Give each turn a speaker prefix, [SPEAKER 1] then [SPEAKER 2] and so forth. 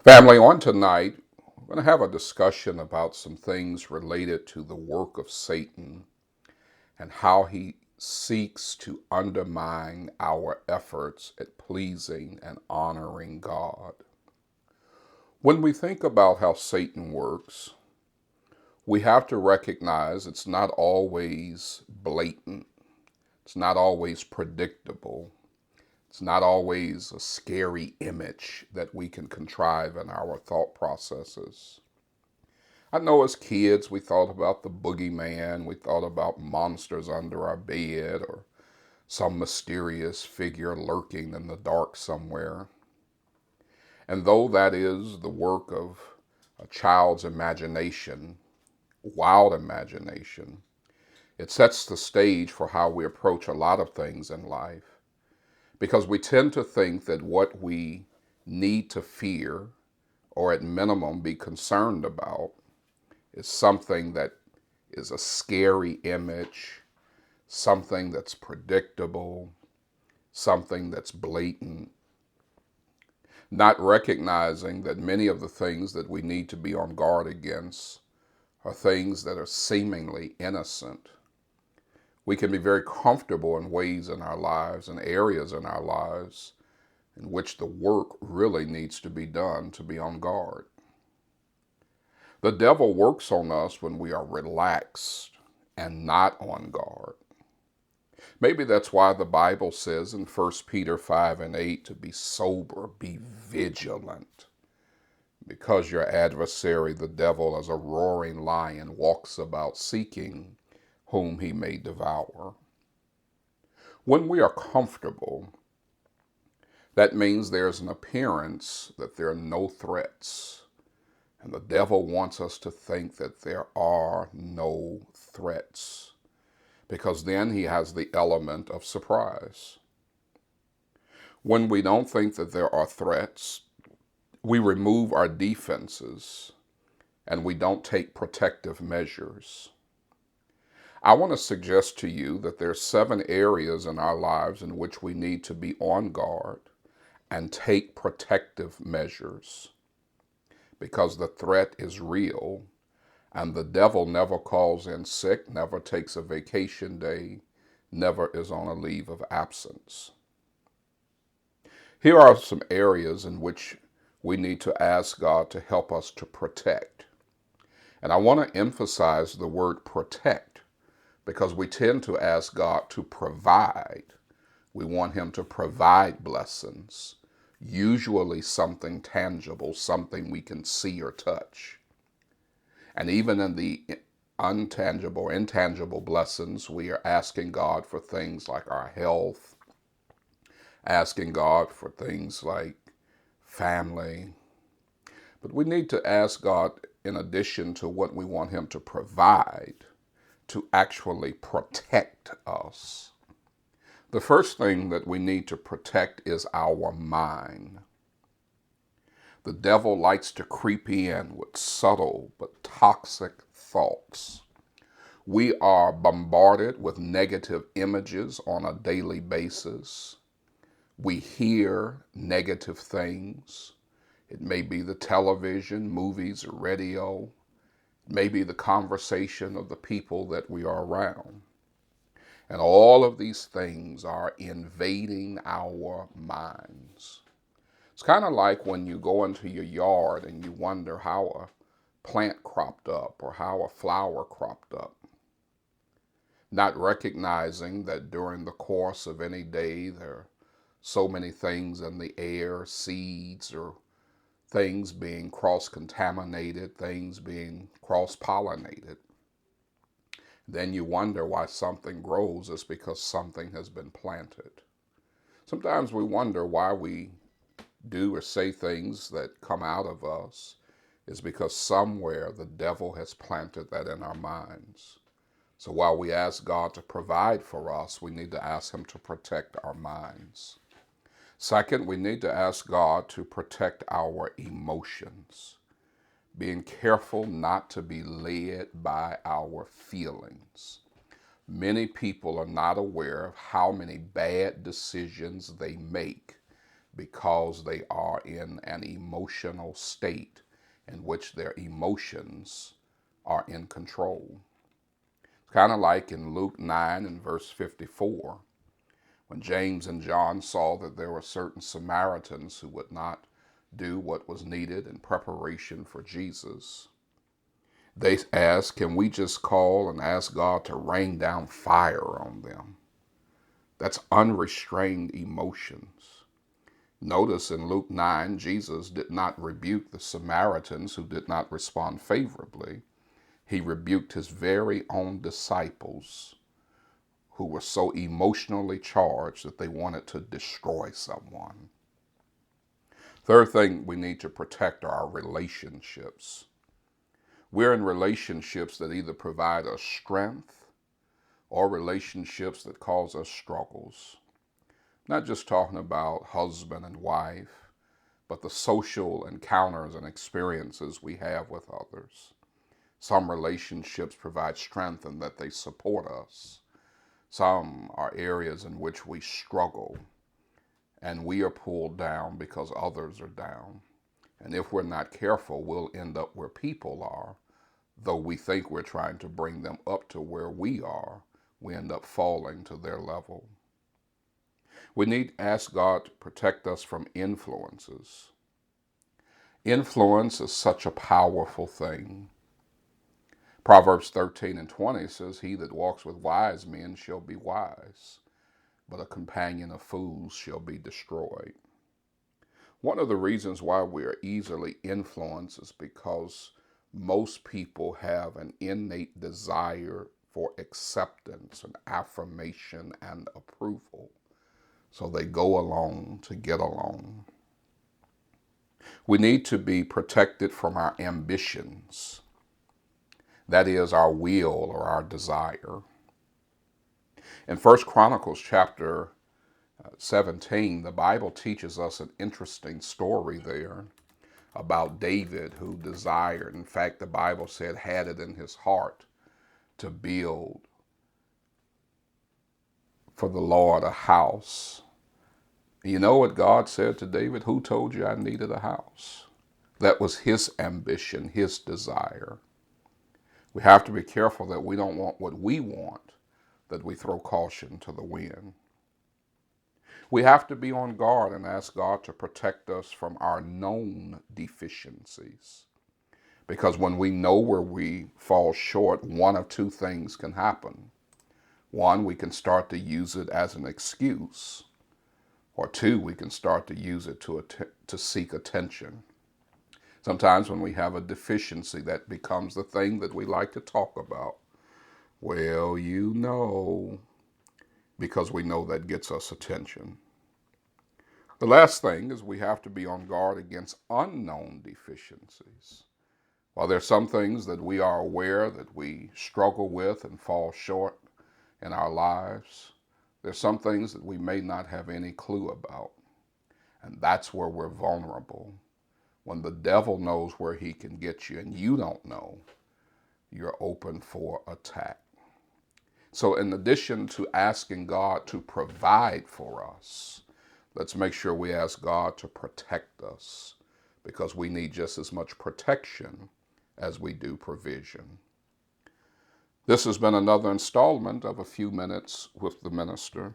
[SPEAKER 1] Family, on tonight, we're going to have a discussion about some things related to the work of Satan and how he seeks to undermine our efforts at pleasing and honoring God. When we think about how Satan works, we have to recognize it's not always blatant, it's not always predictable, it's not always a scary image that we can contrive in our thought processes. I know as kids we thought about the boogeyman, we thought about monsters under our bed or some mysterious figure lurking in the dark somewhere. And though that is the work of a child's imagination, wild imagination, it sets the stage for how we approach a lot of things in life. Because we tend to think that what we need to fear, or at minimum be concerned about, is something that is a scary image, something that's predictable, something that's blatant, not recognizing that many of the things that we need to be on guard against are things that are seemingly innocent. We can be very comfortable in ways in our lives and areas in our lives in which the work really needs to be done to be on guard. The devil works on us when we are relaxed and not on guard. Maybe that's why the Bible says in 1 Peter 5 and 8 to be sober, be vigilant, because your adversary, the devil, as a roaring lion, walks about seeking whom he may devour. When we are comfortable, that means there's an appearance that there are no threats. And the devil wants us to think that there are no threats, because then he has the element of surprise. When we don't think that there are threats, we remove our defenses and we don't take protective measures. I want to suggest to you that there are 7 areas in our lives in which we need to be on guard and take protective measures, because the threat is real, and the devil never calls in sick, never takes a vacation day, never is on a leave of absence. Here are some areas in which we need to ask God to help us to protect. And I want to emphasize the word protect, because we tend to ask God to provide. We want him to provide blessings, usually something tangible, something we can see or touch. And even in the untangible, intangible blessings, we are asking God for things like our health, asking God for things like family. But we need to ask God, in addition to what we want him to provide, to actually protect us. The first thing that we need to protect is our mind. The devil likes to creep in with subtle but toxic thoughts. We are bombarded with negative images on a daily basis. We hear negative things. It may be the television, movies, or radio. It may be the conversation of the people that we are around. And all of these things are invading our minds. It's kind of like when you go into your yard and you wonder how a plant cropped up or how a flower cropped up, not recognizing that during the course of any day there are so many things in the air, seeds or things being cross-contaminated, things being cross-pollinated. Then you wonder why something grows. It's because something has been planted. Sometimes we wonder why we do or say things that come out of us is because somewhere the devil has planted that in our minds. So while we ask God to provide for us, we need to ask him to protect our minds. Second, we need to ask God to protect our emotions, being careful not to be led by our feelings. Many people are not aware of how many bad decisions they make because they are in an emotional state in which their emotions are in control. It's kind of like in Luke 9 and verse 54, when James and John saw that there were certain Samaritans who would not do what was needed in preparation for Jesus. They asked, can we just call and ask God to rain down fire on them? That's unrestrained emotions. Notice in Luke 9, Jesus did not rebuke the Samaritans who did not respond favorably. He rebuked his very own disciples who were so emotionally charged that they wanted to destroy someone. Third thing we need to protect are our relationships. We're in relationships that either provide us strength or relationships that cause us struggles. Not just talking about husband and wife, but the social encounters and experiences we have with others. Some relationships provide strength in that they support us. Some are areas in which we struggle and we are pulled down because others are down. And if we're not careful, we'll end up where people are. Though we think we're trying to bring them up to where we are, we end up falling to their level. We need to ask God to protect us from influences. Influence is such a powerful thing. Proverbs 13 and 20 says, he that walks with wise men shall be wise, but a companion of fools shall be destroyed. One of the reasons why we are easily influenced is because most people have an innate desire for acceptance and affirmation and approval. So they go along to get along. We need to be protected from our ambitions. That is our will or our desire. In 1 Chronicles chapter 17, the Bible teaches us an interesting story there about David who desired, in fact, the Bible said had it in his heart to build for the Lord a house. You know what God said to David? Who told you I needed a house? That was his ambition, his desire. We have to be careful that we don't want what we want, that we throw caution to the wind. We have to be on guard and ask God to protect us from our known deficiencies. Because when we know where we fall short, one of two things can happen. One, we can start to use it as an excuse. Or two, we can start to use it to seek attention. Sometimes when we have a deficiency, that becomes the thing that we like to talk about. Well, you know, because we know that gets us attention. The last thing is we have to be on guard against unknown deficiencies. While there are some things that we are aware that we struggle with and fall short in our lives, there's some things that we may not have any clue about. And that's where we're vulnerable. When the devil knows where he can get you and you don't know, you're open for attack. So in addition to asking God to provide for us, let's make sure we ask God to protect us, because we need just as much protection as we do provision. This has been another installment of A Few Minutes with the Minister.